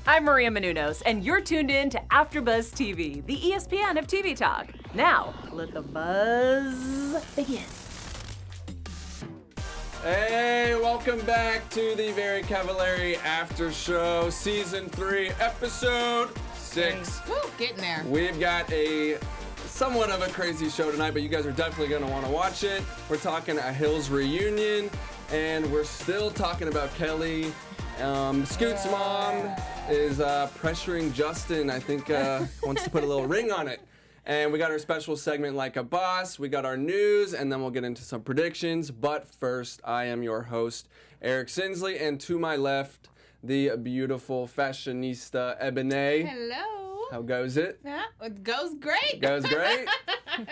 I'm Maria Menounos, and you're tuned in to AfterBuzz TV, the ESPN of TV talk. Now, let the buzz begin. Hey, welcome back to the Very Cavallari After Show, Season 3, Episode 6. Woo, getting there. We've got a somewhat of a crazy show tonight, but you guys are definitely going to want to watch it. We're talking a Hills reunion, and we're still talking about Kelly. Scoot's mom is pressuring Justin, I think, wants to put a little ring on it. And we got our special segment, Like a Boss. We got our news, and then we'll get into some predictions. But first, I am your host, Eric Sinsley, and to my left, the beautiful fashionista, Ebone. Hello. How goes it? It goes great. Goes great?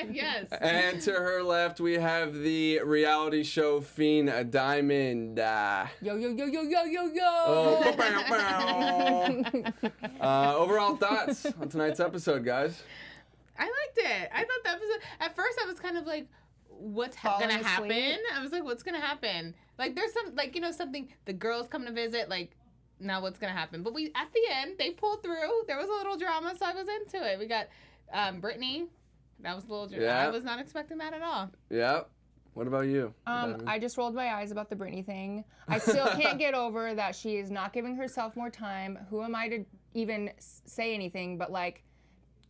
Yes. And to her left, we have the reality show fiend, Adiamond. Yo, yo, yo, yo, yo, yo, yo. Overall thoughts on tonight's episode, guys? I liked it. I thought the episode, at first I was kind of like, what's Falling gonna happen? asleep. I was like, what's gonna happen? Like, there's some, like, you know, something, the girls come to visit, like, now what's gonna happen? But at the end, they pulled through. There was a little drama, so I was into it. We got Britany. That was a little drama. Yeah. I was not expecting that at all. Yep. What about you? I just rolled my eyes about the Britney thing. I still can't get over that she is not giving herself more time. Who am I to even say anything? But, like,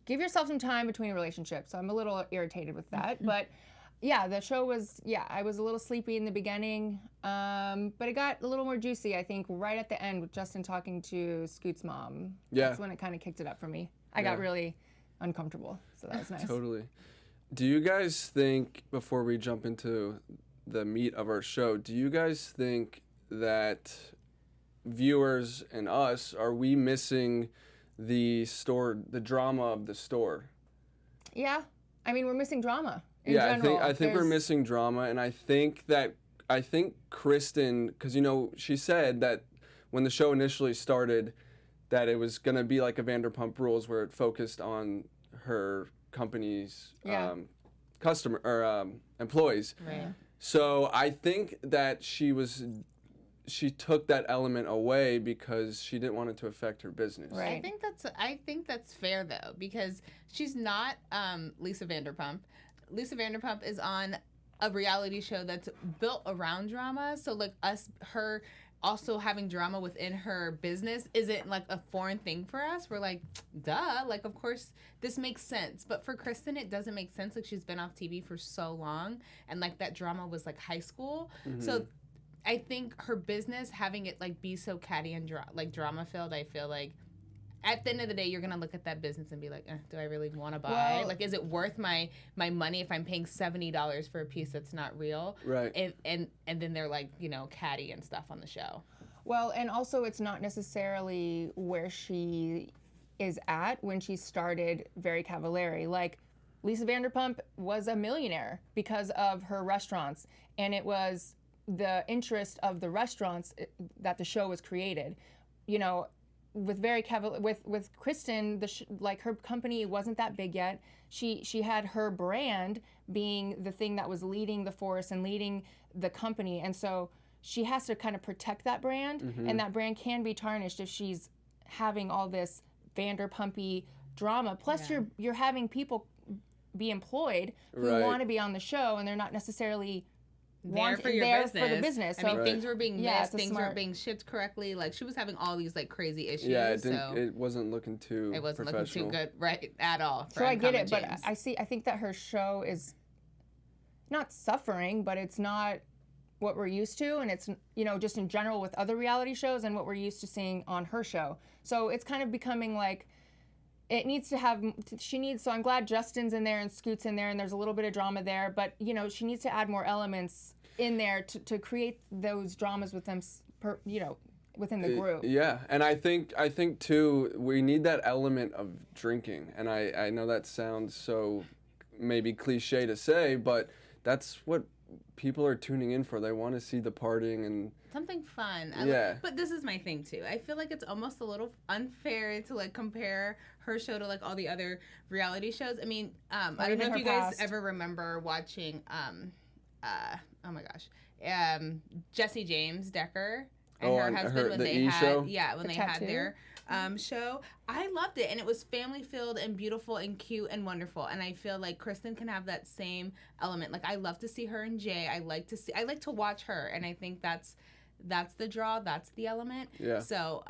give yourself some time between relationships. So I'm a little irritated with that. But yeah, the show was, I was a little sleepy in the beginning. But it got a little more juicy, I think, right at the end with Justin talking to Scoot's mom. Yeah. That's when it kind of kicked it up for me. I got really uncomfortable. So that was nice. Totally. Do you guys think, before we jump into the meat of our show, do you guys think that viewers and us, are we missing the drama of the store? Yeah. I mean, we're missing drama in Yeah, general. I think we're missing drama, and I think Kristin, because, you know, she said that when the show initially started, that it was going to be like a Vanderpump Rules, where it focused on her company's customer or employees. Right. So I think that she took that element away because she didn't want it to affect her business. Right. I think that's fair though, because she's not Lisa Vanderpump. Lisa Vanderpump is on a reality show that's built around drama. So like her also having drama within her business isn't like a foreign thing for us. We're like, duh, like of course this makes sense. But for Kristin, it doesn't make sense. Like she's been off TV for so long, and like that drama was like high school. Mm-hmm. So I think her business, having it like be so catty and drama filled, I feel like at the end of the day, you're gonna look at that business and be like, do I really want to buy? Well, like, is it worth my money if I'm paying $70 for a piece that's not real? Right. And then they're like, you know, catty and stuff on the show. Well, and also it's not necessarily where she is at when she started Very Cavallari. Like, Lisa Vanderpump was a millionaire because of her restaurants, and it was the interest of the restaurants that the show was created. You know, with with Kristin, like her company wasn't that big yet. She had her brand being the thing that was leading the force and leading the company, and so she has to kind of protect that brand, and that brand can be tarnished if she's having all this Vanderpumpy drama. Plus, you're having people be employed who want to be on the show, and they're not necessarily there for the business. So, I mean, things were being missed, things weren't being shipped correctly. Like, she was having all these like crazy issues. Yeah, it wasn't looking too It wasn't professional. looking too good, right, at all. So I get it, but I think that her show is not suffering, but it's not what we're used to, and it's, you know, just in general with other reality shows and what we're used to seeing on her show. So it's kind of becoming like, it needs to have, so I'm glad Justin's in there and Scoot's in there and there's a little bit of drama there, but, you know, she needs to add more elements in there to create those dramas with them, you know, within the group. Yeah, and I think too, we need that element of drinking, and I know that sounds so maybe cliche to say, but that's what people are tuning in for. They want to see the partying and something fun. But this is my thing too. I feel like it's almost a little unfair to like compare her show to like all the other reality shows. I mean, I don't know if you guys ever remember watching oh my gosh, Jesse James Decker and her husband when they had show? when they had show. I loved it, and it was family filled and beautiful and cute and wonderful. And I feel like Kristin can have that same element. Like I love to see her and Jay. I like to watch her, and I think that's the draw. That's the element. Yeah. So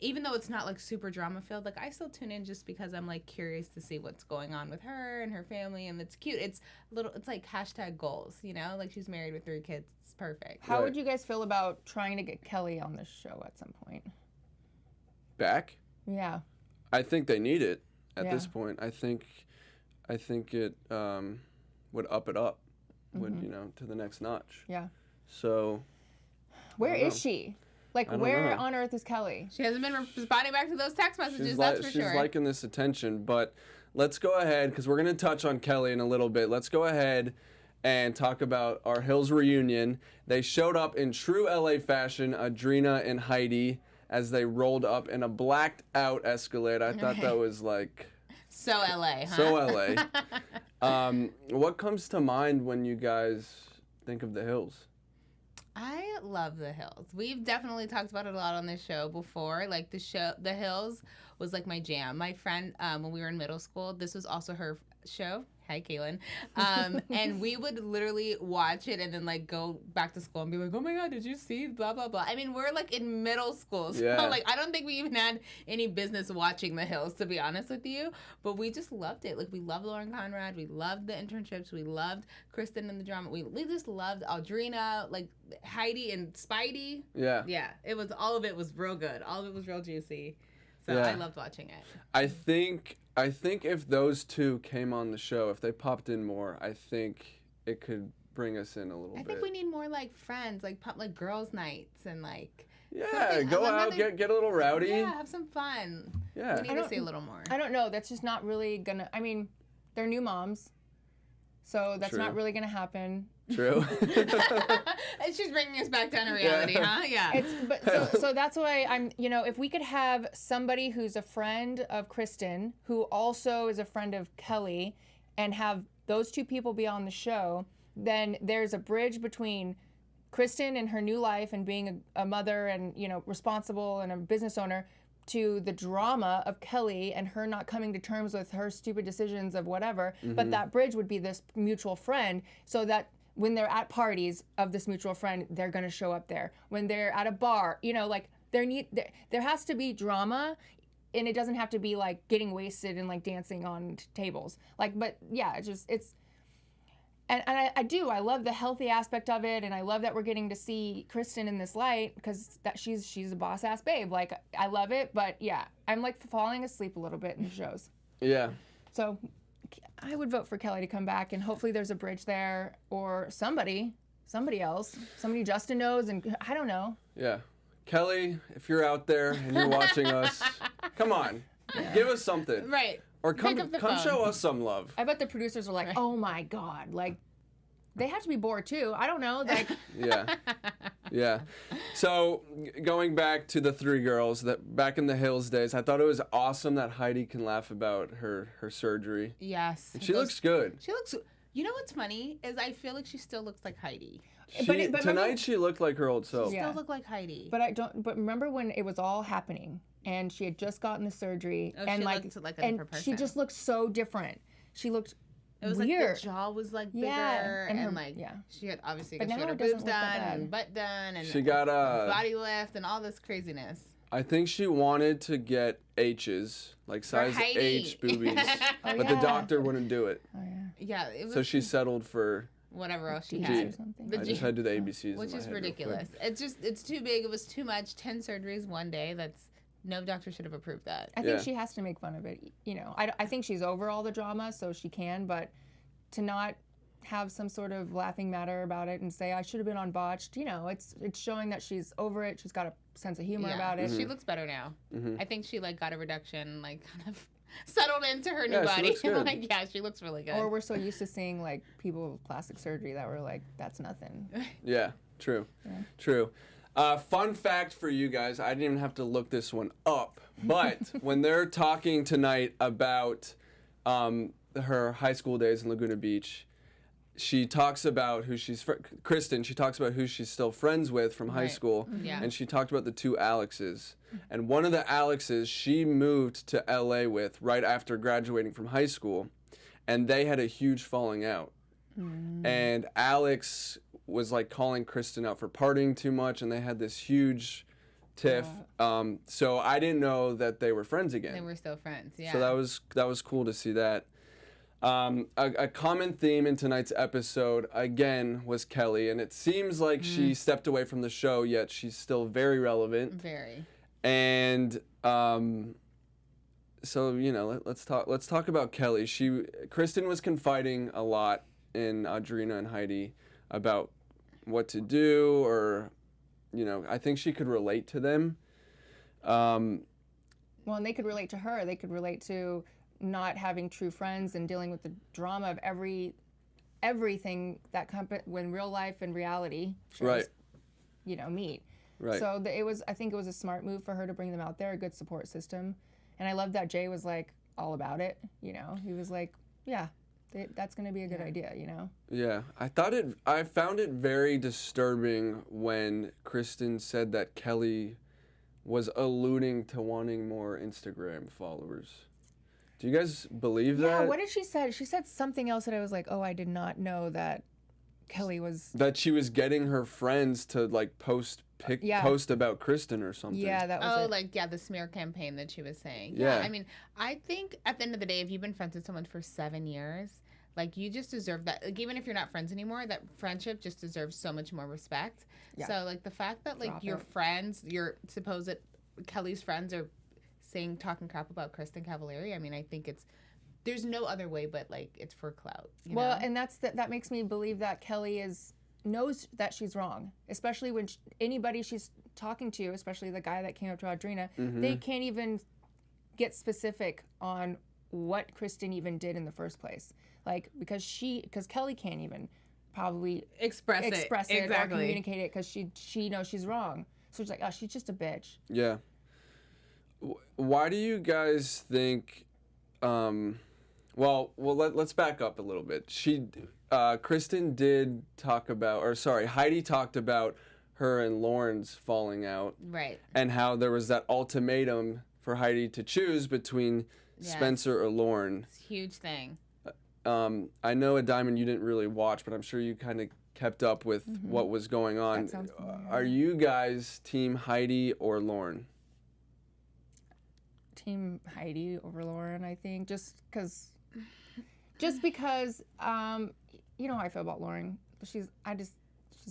even though it's not like super drama filled, like I still tune in just because I'm like curious to see what's going on with her and her family, and it's cute. It's like hashtag goals, you know, like she's married with 3 kids. It's perfect. How would you guys feel about trying to get Kelly on this show at some point? Back? Yeah. I think they need it at Yeah. this point. I think it would up it up, would to the next notch. Yeah. So. Where is she? Like, don't where know. on earth is Kelly? She hasn't been responding back to those text messages, that's for She's sure. liking this attention, but let's go ahead, because we're going to touch on Kelly in a little bit. Let's go ahead and talk about our Hills reunion. They showed up in true LA fashion, Audrina and Heidi, as they rolled up in a blacked out Escalade. I thought that was like... So LA, huh? So LA. What comes to mind when you guys think of the Hills? I love the Hills. We've definitely talked about it a lot on this show before. Like the Hills was like my jam. My friend, when we were in middle school, this was also her show. Hi, Kaylin. And we would literally watch it and then like go back to school and be like, oh my God, did you see blah, blah, blah. I mean, we're like in middle school. So Yeah. like, I don't think we even had any business watching the Hills, to be honest with you. But we just loved it. Like we loved Lauren Conrad. We loved the internships. We loved Kristin and the drama. We just loved Audrina, like Heidi and Spidey. Yeah. Yeah. All of it was real good. All of it was real juicy. So Yeah. I loved watching it. I think if those two came on the show, if they popped in more, I think it could bring us in a little bit. I think we need more like friends, like girls' nights and like go out, get a little rowdy. Yeah, have some fun. Yeah. We need to see a little more. I don't know. That's just not really gonna. I mean, they're new moms, so that's True. not really gonna happen. True. And she's bringing us back down to reality, huh? Yeah. So that's why I'm. If we could have somebody who's a friend of Kristin, who also is a friend of Kelly, and have those two people be on the show, then there's a bridge between Kristin and her new life and being a mother and responsible and a business owner, to the drama of Kelly and her not coming to terms with her stupid decisions of whatever. But that bridge would be this mutual friend, so that when they're at parties of this mutual friend, they're going to show up there. When they're at a bar, like there has to be drama, and it doesn't have to be like getting wasted and like dancing on tables. But yeah, and I love the healthy aspect of it, and I love that we're getting to see Kristin in this light, because that she's a boss ass babe. Like I love it, but yeah, I'm like falling asleep a little bit in the shows. Yeah. So I would vote for Kelly to come back, and hopefully there's a bridge there, or somebody else, somebody Justin knows, and I don't know. Yeah. Kelly, if you're out there and you're watching us, come on, give us something. Right. Or Pick come up the phone. show us some love. I bet the producers are like, oh my God, like they have to be bored too. I don't know, like. Yeah. Yeah. So going back to the 3 girls that back in the Hills days, I thought it was awesome that Heidi can laugh about her surgery. Yes. She looks good. She looks. You know what's funny is I feel like she still looks like Heidi. But Tonight remember, she looked like her old self. Yeah. Still look like Heidi. But remember when it was all happening and she had just gotten the surgery, Oh, and she like, looked like a and different she person. just looked so different. She looked It was weird. like the jaw was like bigger, Yeah, and her- like yeah. she had obviously But she now had her it doesn't boobs look that done bad. and butt done and She got body lift and all this craziness. I think she wanted to get H's, like size Heidi. H boobies, but the yeah. doctor wouldn't do it. Oh yeah. Yeah, it was So she settled for whatever else she G's had. or something. The I G- just had to do the ABCs. Which in my is head real quick. ridiculous. It's too big. It was too much. 10 surgeries one day. No doctor should have approved that. I think Yeah. she has to make fun of it. I think she's over all the drama, so she can, but to not have some sort of laughing matter about it and say, I should have been on botched, it's showing that she's over it. She's got a sense of humor about it. She looks better now. Mm-hmm. I think she got a reduction, kind of settled into her new Yeah, she body. looks good. She looks really good. Or we're so used to seeing people with plastic surgery that we're like, that's nothing. Yeah, true. True. Fun fact for you guys, I didn't even have to look this one up, but when they're talking tonight about her high school days in Laguna Beach, she talks about who she's Kristin. She talks about who she's still friends with from high school, Yeah. and she talked about the two Alexes. And one of the Alexes she moved to LA with right after graduating from high school, and they had a huge falling out. And Alex was like calling Kristin out for partying too much, and they had this huge tiff. So I didn't know that they were friends again. They were still friends. Yeah. So that was cool to see that. A common theme in tonight's episode, again, was Kelly, and it seems like she stepped away from the show, yet she's still very relevant. Very. And so, you know, let's talk about Kelly. Kristin was confiding a lot in Audrina and Heidi about what to do, or, you know, I think she could relate to them. Well, and they could relate to her. They could relate to not having true friends and dealing with the drama of everything that when real life and reality shows, Right. you know, meet. Right. So I think it was a smart move for her to bring them out there, a good support system. And I love that Jay was like all about it. You know, he was like, yeah, that's going to be a good idea, you know? Yeah, I found it very disturbing when Kristin said that Kelly was alluding to wanting more Instagram followers. Do you guys believe that? Yeah, what did she say? She said something else that I was like, oh, I did not know that Kelly was... That she was getting her friends to like post about Kristin or something. Yeah, that was it. The smear campaign that she was saying. Yeah. I mean, I think at the end of the day, if you've been friends with someone for 7 years, like, you just deserve that. Like, even if you're not friends anymore, that friendship just deserves so much more respect. Yeah. So, like, the fact that, like, your friends, your supposed Kelly's friends are talking crap about Kristin Cavallari, I mean, I think there's no other way but, like, it's for clout. You know? And that makes me believe that Kelly knows that she's wrong, especially when anybody she's talking to, especially the guy that came up to Audrina, they can't even get specific on what Kristin even did in the first place. Like, because Kelly can't even probably express it exactly. or communicate it because she knows she's wrong. So she's like, oh, she's just a bitch. Yeah. Why do you guys think? Let's back up a little bit. Kristin did talk about, Heidi talked about her and Lauren's falling out, right? And how there was that ultimatum for Heidi to choose between Spencer or Lauren. It's a huge thing. I know Adiamond you didn't really watch, but I'm sure you kind of kept up with what was going on. That sounds familiar. Are you guys team Heidi or Lauren? Team Heidi over Lauren, I think, just because you know how I feel about Lauren. She's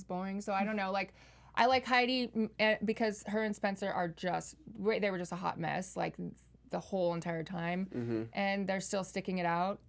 boring, so I don't know. Like, I like Heidi because her and Spencer they were just a hot mess, like, the whole entire time, and they're still sticking it out.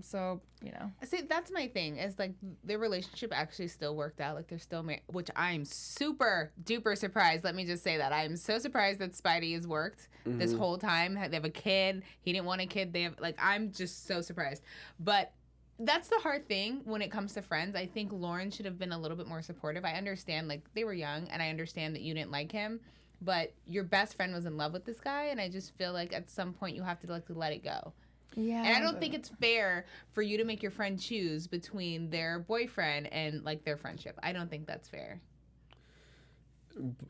So, you know. See, that's my thing, is like their relationship actually still worked out. Like, they're still married, which I'm super duper surprised. Let me just say that. I'm so surprised that Spidey has worked this whole time. They have a kid. He didn't want a kid. I'm just so surprised. But that's the hard thing when it comes to friends. I think Lauren should have been a little bit more supportive. I understand, like, they were young, and I understand that you didn't like him, but your best friend was in love with this guy, and I just feel like at some point you have to, like, let it go. Yeah. And I don't think it's fair for you to make your friend choose between their boyfriend and, like, their friendship. I don't think that's fair.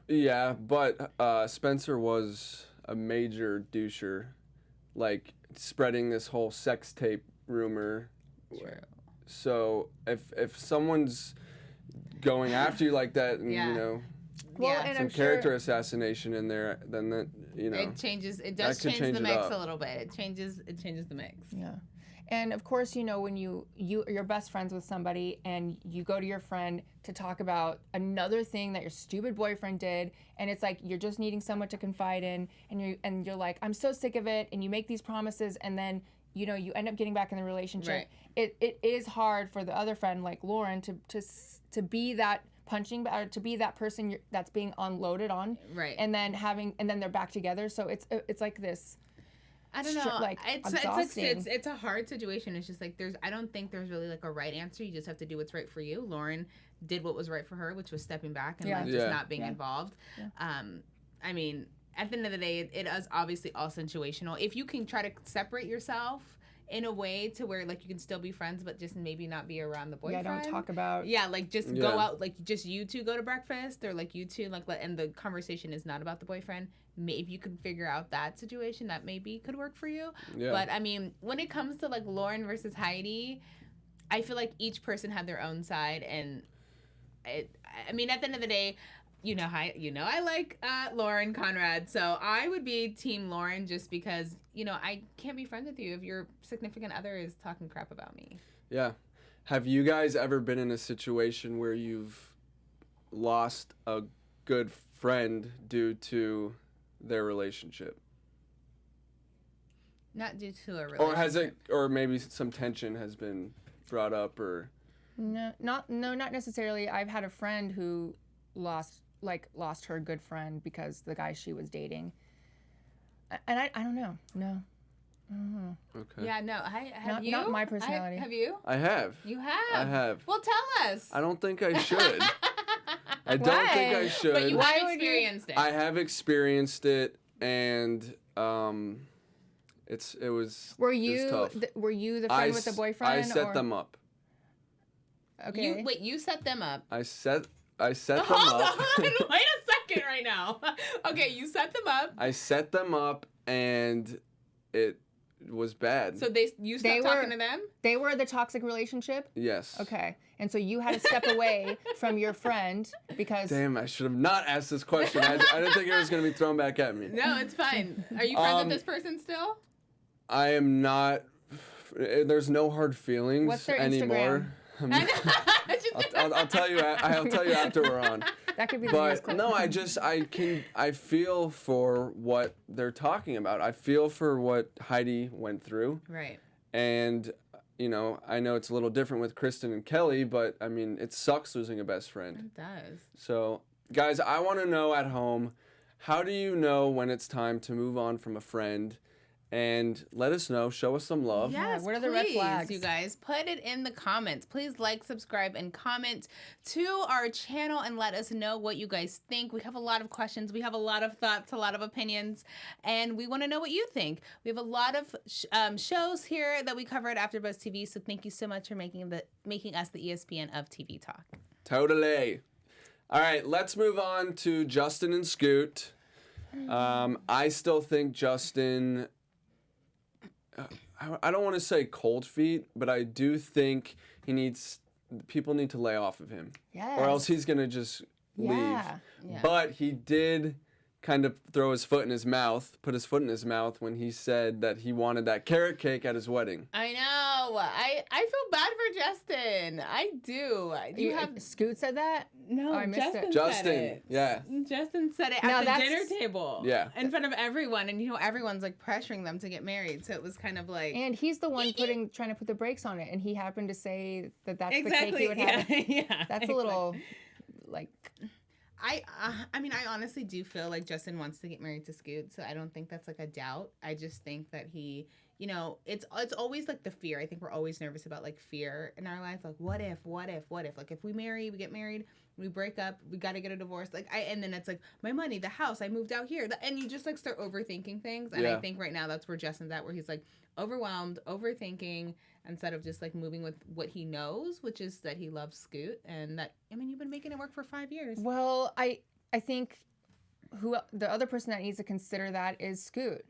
Yeah, but Spencer was a major doucher, like, spreading this whole sex tape rumor. True. So if someone's going after you like that, and, you know, and some I'm character assassination in there, then that, you know, it does change the mix a little bit. It changes the mix. Yeah. And of course, you know, when you're best friends with somebody and you go to your friend to talk about another thing that your stupid boyfriend did, and it's like you're just needing someone to confide in, and you're like, I'm so sick of it, and you make these promises, and then, you know, you end up getting back in the relationship. Right. It is hard for the other friend, like Lauren, to be that punching, or to be that person that's being unloaded on, right? And then they're back together. So it's like this. I don't know. Like, it's a hard situation. It's just like I don't think there's really like a right answer. You just have to do what's right for you. Lauren did what was right for her, which was stepping back and like just not being involved. Yeah. I mean, at the end of the day, it is obviously all situational. If you can try to separate yourself in a way to where like you can still be friends, but just maybe not be around the boyfriend. Yeah, don't talk about. Yeah, like just go out, like just you two go to breakfast, or like you two like, and the conversation is not about the boyfriend. Maybe you could figure out that situation that maybe could work for you. Yeah. But I mean, when it comes to like Lauren versus Heidi, I feel like each person had their own side, and I mean, at the end of the day, I like Lauren Conrad, so I would be Team Lauren just because, I can't be friends with you if your significant other is talking crap about me. Yeah. Have you guys ever been in a situation where you've lost a good friend due to their relationship? Not due to a relationship. Or has it, or maybe some tension has been brought up, or? No, not necessarily. I've had a friend who lost her good friend because the guy she was dating. And I don't know. No. I don't know. Okay. Yeah, no. Have you? Not my personality. Have you? I have. You have? I have. Well, tell us. I don't think I should. I don't think I should. But you have experienced it. I have experienced it, and it was. Were it was tough. were you the friend with the boyfriend? I set them up. Okay. You set them up. I set them up. Hold on, wait a second right now. Okay, you set them up. I set them up, and it was bad. So you stopped talking to them? They were the toxic relationship? Yes. Okay. And so you had to step away from your friend because... Damn, I should have not asked this question. I didn't think it was going to be thrown back at me. No, it's fine. Are you friends with this person still? I am not. There's no hard feelings What's their anymore. Instagram? I'll tell you. I'll tell you after we're on. That could be the news But no, I feel for what they're talking about. I feel for what Heidi went through. Right. And I know it's a little different with Kristin and Kelly, but I mean, it sucks losing a best friend. It does. So, guys, I want to know at home, how do you know when it's time to move on from a friend? And let us know. Show us some love. Yes, what are the red flags? You guys, put it in the comments. Please like, subscribe, and comment to our channel and let us know what you guys think. We have a lot of questions. We have a lot of thoughts, a lot of opinions, and we want to know what you think. We have a lot of shows here that we cover at AfterBuzz TV, so thank you so much for making us the ESPN of TV Talk. Totally. All right, let's move on to Justin and Scoot. I still think Justin... I don't want to say cold feet, but I do think people need to lay off of him. Yes. Or else he's going to just leave. Yeah. But he did kind of put his foot in his mouth when he said that he wanted that carrot cake at his wedding. I know. I feel bad for Justin. I do. Scoot said that? No, I missed it. Justin, said it. yeah. Justin said it at the dinner table. Yeah. In front of everyone. And, everyone's, like, pressuring them to get married. So it was kind of like... And he's the one trying to put the brakes on it. And he happened to say that's the cake he would have. Yeah. That's a little, like... I mean, I honestly do feel like Justin wants to get married to Scoot, so I don't think that's like a doubt. I just think that he, it's always like the fear. I think we're always nervous about like fear in our life. Like, what if? Like, if we get married, we break up, we got to get a divorce. Like, and then it's like my money, the house, I moved out here, and you just like start overthinking things. And I think right now that's where Justin's at, where he's like overwhelmed, overthinking, instead of just like moving with what he knows, which is that he loves Scoot, and that, I mean, you've been making it work for 5 years. Well, I think the other person that needs to consider that is Scoot.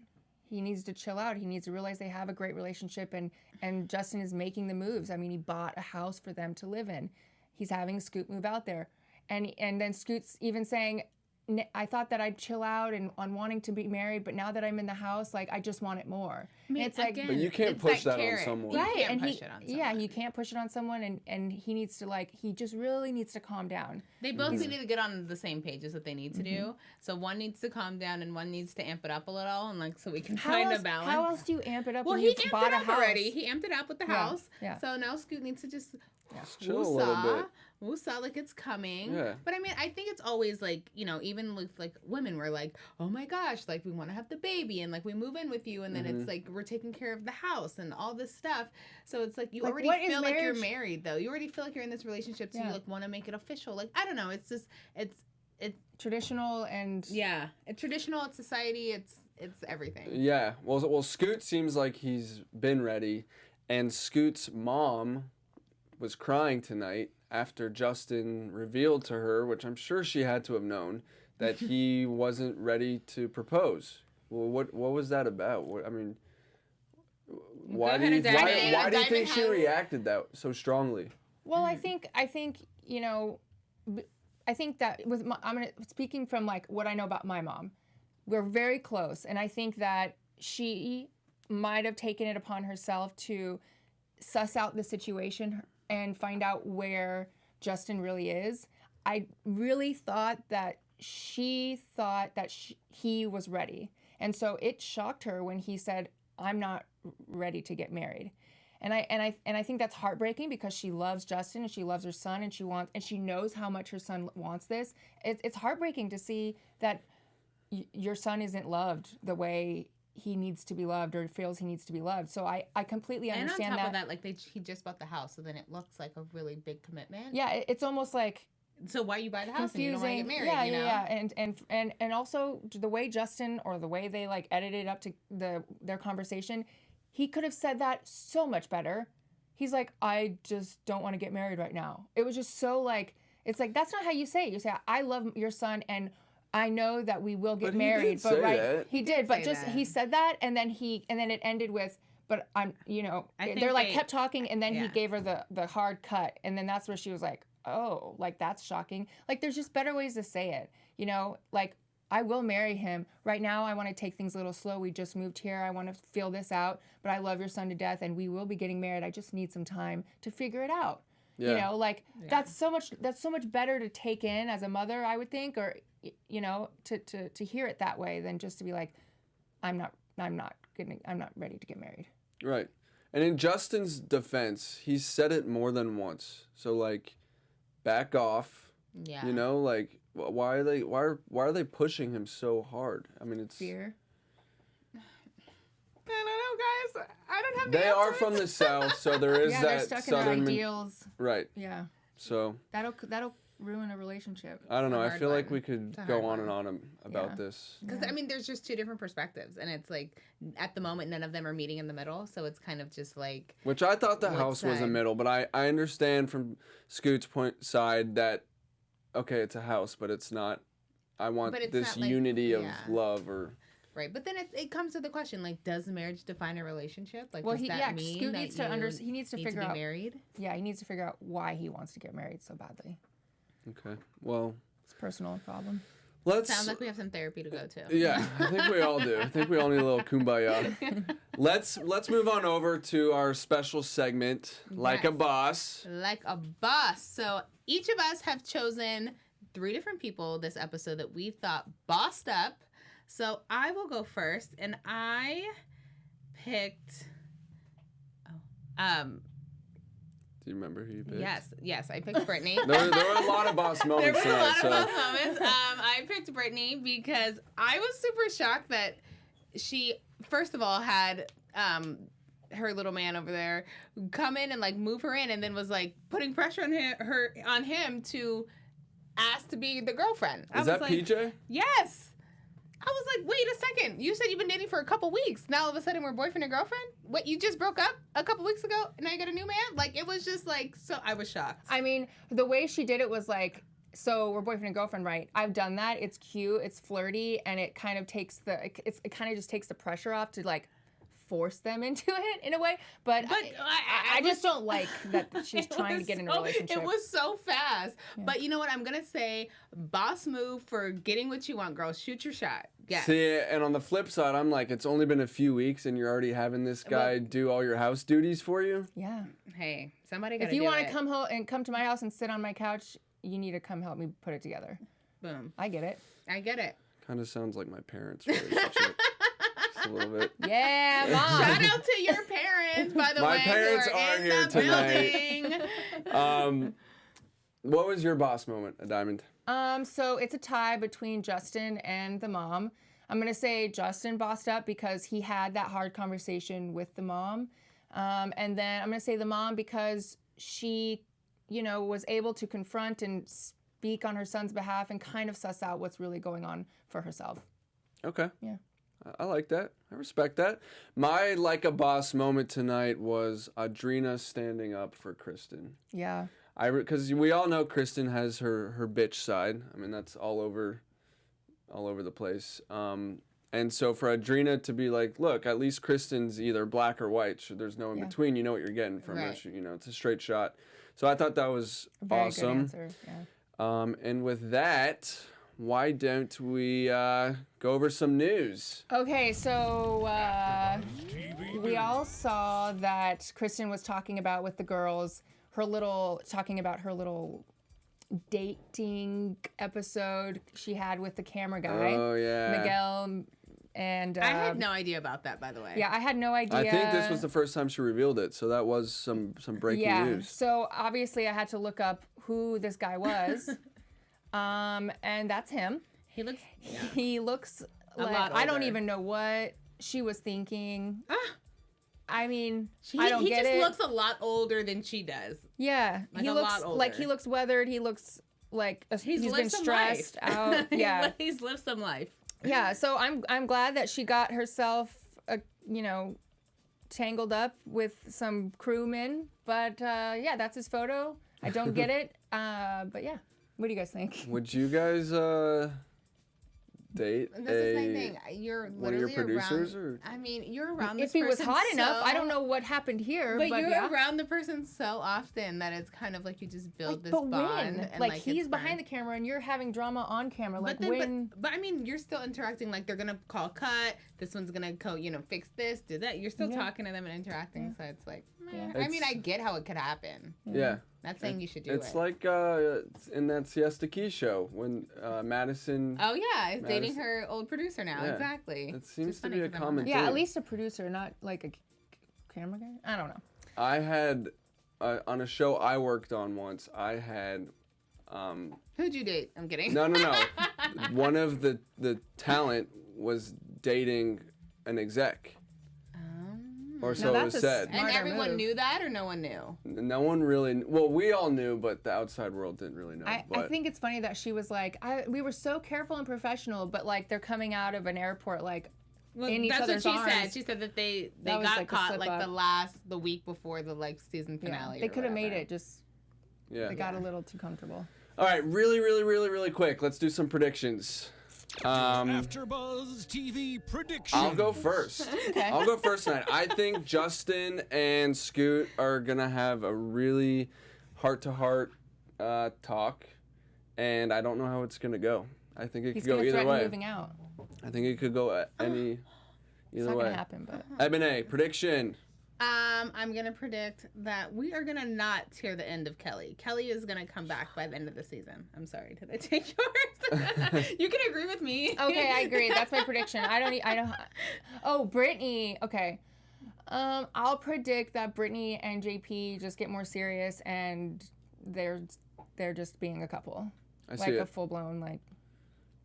He needs to chill out. He needs to realize they have a great relationship, and Justin is making the moves. I mean, he bought a house for them to live in. He's having Scoot move out there. And then Scoot's even saying, I thought that I'd chill out and on wanting to be married, but now that I'm in the house, like, I just want it more. I mean, it's like, but you can't push that on someone. Right, and push it on someone. Yeah, you can't push it on someone, and he needs to he just really needs to calm down. They both need to get on the same page is what they need to do. So one needs to calm down and one needs to amp it up a little, and like so we can find a balance. How else do you amp it up? Well, when he you've amped bought it a up house? already. He amped it up with the house. Yeah. So now Scoot needs to just chill a little bit. Woosah, like it's coming. Yeah. But I mean, I think it's always like, even with like women, we're like, oh my gosh, like we want to have the baby and like we move in with you and then it's like we're taking care of the house and all this stuff. So it's like you already feel like you're married though. You already feel like you're in this relationship, so you like want to make it official. Like, I don't know, it's just it's traditional and it's traditional, it's society, it's It's everything. Yeah. Well, Scoot seems like he's been ready, and Scoot's mom was crying tonight after Justin revealed to her, which I'm sure she had to have known, that he wasn't ready to propose. Well, what was that about? I mean, why do you think she reacted that so strongly? Well, I think you know, I think that speaking from like what I know about my mom, we're very close, and I think that she might have taken it upon herself to suss out the situation and find out where Justin really is. I really thought that she thought that he was ready, and so it shocked her when he said, "I'm not ready to get married." And I think that's heartbreaking because she loves Justin and she loves her son and she knows how much her son wants this. It's heartbreaking to see that your son isn't loved the way he needs to be loved or feels he needs to be loved. So I completely understand and on top that. of that, he just bought the house, so then it looks like a really big commitment. Yeah, it's almost like so why you buy the house confusing. and you don't want to get married? Yeah. And also the way Justin or the way they like edited up to their conversation. He could have said that so much better. He's like, I just don't want to get married right now. It was just so like, it's like, that's not how you say it. You say, I love your son and I know that we will get married. But right, he did, but just he said that and then it ended with, but I'm, you know, they're like kept talking and then he gave her the hard cut and then that's where she was like, oh, like that's shocking. Like there's just better ways to say it, you know, like I will marry him. Right now, I want to take things a little slow. We just moved here. I want to feel this out. But I love your son to death, and we will be getting married. I just need some time to figure it out. Yeah. You know, like that's so much better to take in as a mother, I would think, or you know, to hear it that way than just to be like, I'm not ready to get married. Right. And in Justin's defense, he said it more than once. So like, back off. Yeah. You know, like. Why are they pushing him so hard? I mean, it's fear. I don't know, guys. I don't have. They are from the South, so there is that they're stuck Southern in their ideals. Right. Yeah. So that'll ruin a relationship. I don't know. I feel like we could go on and on about this. Because I mean, there's just two different perspectives, and it's like at the moment none of them are meeting in the middle, so it's kind of just like. Which I thought the house was a middle, but I understand from Scoot's side that. Okay, it's a house, but it's not. I want this unity of love, or right. But then it comes to the question: like, does marriage define a relationship? Like, well, does that mean Scoot that he needs to figure out married? Yeah, he needs to figure out why he wants to get married so badly. Okay, well, it's a personal problem. Sounds like we have some therapy to go to. Yeah, I think we all do. I think we all need a little kumbaya. Let's move on over to our special segment, Like a Boss. Like a Boss. So each of us have chosen 3 different people this episode that we thought bossed up. So I will go first, and I picked. Do you remember who you picked? Yes, I picked Britany. there were a lot of boss moments. There were a lot of boss moments. I picked Britany because I was super shocked that she, first of all, had her little man over there come in and like move her in, and then was like putting pressure on him to ask to be the girlfriend. Is that like, PJ? Yes. I was like, wait a second. You said you've been dating for a couple weeks. Now all of a sudden we're boyfriend and girlfriend? What, you just broke up a couple weeks ago and now you got a new man? Like, it was just like, so I was shocked. I mean, the way she did it was like, so we're boyfriend and girlfriend, right? I've done that. It's cute. It's flirty. And it kind of takes it kind of just takes the pressure off to like force them into it in a way. But I just don't like that she's trying to get in a relationship. It was so fast. Yeah. But you know what? I'm going to say boss move for getting what you want, girl. Shoot your shot. Yes. See, and on the flip side, I'm like, it's only been a few weeks and you're already having this guy do all your house duties for you? Yeah. Hey, somebody got to do it. If you want to come home and come to my house and sit on my couch, you need to come help me put it together. Boom. I get it. Kind of sounds like my parents' relationship. A little bit. Yeah, Mom. Shout out to your parents, by the way. My parents who are here in the tonight. What was your boss moment, Adiamond? So it's a tie between Justin and the mom. I'm gonna say Justin bossed up because he had that hard conversation with the mom, and then I'm gonna say the mom because she, was able to confront and speak on her son's behalf and kind of suss out what's really going on for herself. Okay. Yeah. I like that. I respect that. My like a boss moment tonight was Audrina standing up for Kristin. Yeah. Because we all know Kristin has her bitch side. I mean, that's all over the place. And so for Audrina to be like, look, at least Kristin's either black or white. So there's no in between. You know what you're getting from her. You know, it's a straight shot. So I thought that was awesome. Very good answer. Yeah. And with that, why don't we go over some news? Okay, so we all saw that Kristin was talking about with the girls talking about her little dating episode she had with the camera guy. Oh yeah, Miguel. And I had no idea about that, by the way. Yeah, I had no idea. I think this was the first time she revealed it, so that was some breaking news. So obviously I had to look up who this guy was. And that's him. He looks like, I don't even know what she was thinking. I mean, I don't get it. He just looks a lot older than she does. Yeah, like he looks like he looks weathered. He looks like he's been stressed out. Yeah, he's lived some life. Yeah, so I'm glad that she got herself, tangled up with some crewmen. But yeah, that's his photo. I don't get it. But yeah, what do you guys think? Would you guys date That's the same thing. You're literally one of your producers, around. I mean, you're around If this he was person hot enough, I don't know what happened here. But you're around the person so often that it's kind of like you just build this bond. When? And like he's behind the camera and you're having drama on camera. Like but I mean, you're still interacting. Like they're gonna call cut. This one's gonna go, fix this, do that. You're still talking to them and interacting. So it's like, I mean, I get how it could happen. Yeah. Not saying you should do it. It's like in that Siesta Key show when Madison. Oh yeah, is dating her old producer now. Yeah. Exactly. It seems to be a common thing. Yeah, at least a producer, not like a camera guy. I don't know. I had on a show I worked on once. I had. Who'd you date? I'm kidding. No. One of the talent was dating an exec. Or so it was said. And everyone knew that, or no one knew? No one really. Well, we all knew, but the outside world didn't really know. I think it's funny that she was like, we were so careful and professional, but like they're coming out of an airport like in each other's arms. That's what she said. She said that they got caught like the week before the season finale. They could have made it just. Yeah. They got a little too comfortable. All right, really quick. Let's do some predictions. AfterBuzz TV predictions. I'll go first. Okay. I'll go first tonight. I think Justin and Scoot are gonna have a really heart-to-heart talk, and I don't know how it's gonna go. I think it could go either way. Moving out. I think it could go either way. It's not gonna happen, but. Ebone, prediction. I'm gonna predict that we are gonna not hear the end of Kelly. Kelly is gonna come back by the end of the season. I'm sorry, did I take yours? You can agree with me. Okay, I agree. That's my prediction. I don't. Oh, Britany. Okay. I'll predict that Britany and JP just get more serious and they're just being a couple. I see it. A full blown like.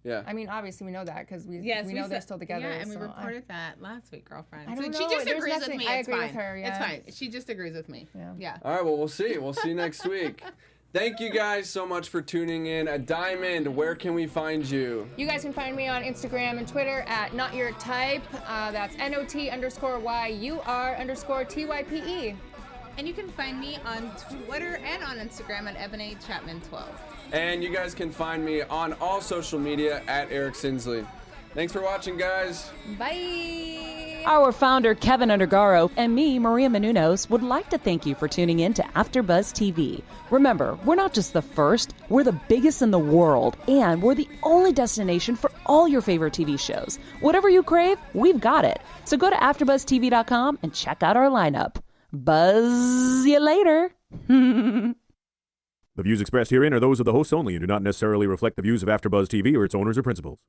Yeah. I mean, obviously we know that because we know they're still together. Yeah, and we reported that last week, girlfriend. I don't know. She just agrees with me. I agree with her. Yeah. It's fine. She just agrees with me. Yeah. All right. Well, we'll see. We'll see next week. Thank you guys so much for tuning in. Adiamond, where can we find you? You guys can find me on Instagram and Twitter at NotYourType. That's NOT_YUR_TYPE. And you can find me on Twitter and on Instagram at Ebone Chatman 12. And you guys can find me on all social media at Eric Sinsley. Thanks for watching, guys. Bye. Our founder, Keven Undergaro, and me, Maria Menounos, would like to thank you for tuning in to AfterBuzz TV. Remember, we're not just the first, we're the biggest in the world, and we're the only destination for all your favorite TV shows. Whatever you crave, we've got it. So go to AfterBuzzTV.com and check out our lineup. Buzz you later. The views expressed herein are those of the hosts only and do not necessarily reflect the views of AfterBuzz TV or its owners or principals.